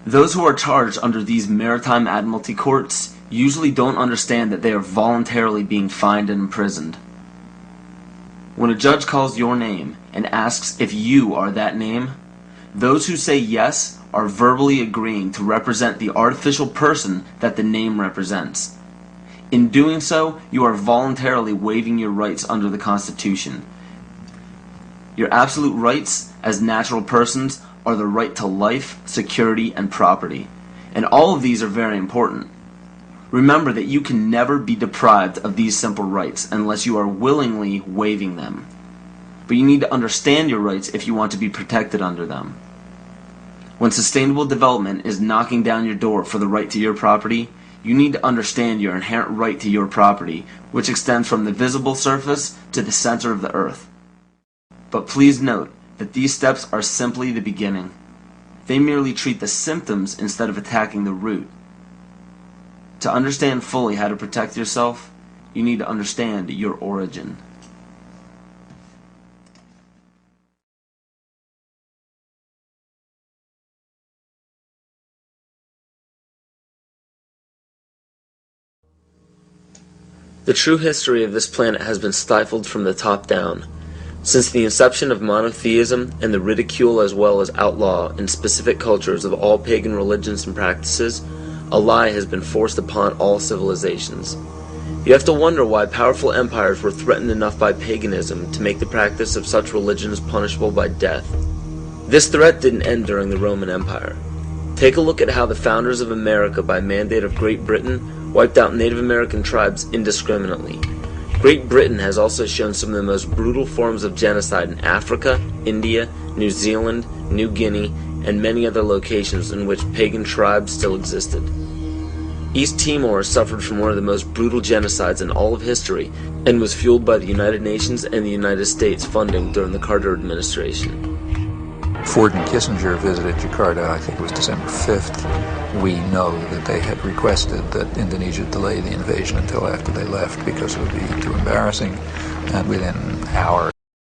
Those who are charged under these maritime admiralty courts usually don't understand that they are voluntarily being fined and imprisoned. When a judge calls your name and asks if you are that name, those who say yes are verbally agreeing to represent the artificial person that the name represents. In doing so, you are voluntarily waiving your rights under the Constitution. Your absolute rights as natural persons are the right to life, security, and property. And all of these are very important. Remember that you can never be deprived of these simple rights unless you are willingly waiving them. But you need to understand your rights if you want to be protected under them. When sustainable development is knocking down your door for the right to your property, you need to understand your inherent right to your property, which extends from the visible surface to the center of the earth. But please note that these steps are simply the beginning. They merely treat the symptoms instead of attacking the root. To understand fully how to protect yourself, you need to understand your origin. The true history of this planet has been stifled from the top down. Since the inception of monotheism and the ridicule as well as outlaw in specific cultures of all pagan religions and practices, a lie has been forced upon all civilizations. You have to wonder why powerful empires were threatened enough by paganism to make the practice of such religions punishable by death. This threat didn't end during the Roman Empire. Take a look at how the founders of America by mandate of Great Britain wiped out Native American tribes indiscriminately. Great Britain has also shown some of the most brutal forms of genocide in Africa, India, New Zealand, New Guinea, and many other locations in which pagan tribes still existed. East Timor suffered from one of the most brutal genocides in all of history and was fueled by the United Nations and the United States funding during the Carter administration. Ford and Kissinger visited Jakarta, I think it was December 5th. We know that they had requested that Indonesia delay the invasion until after they left because it would be too embarrassing. And within hours,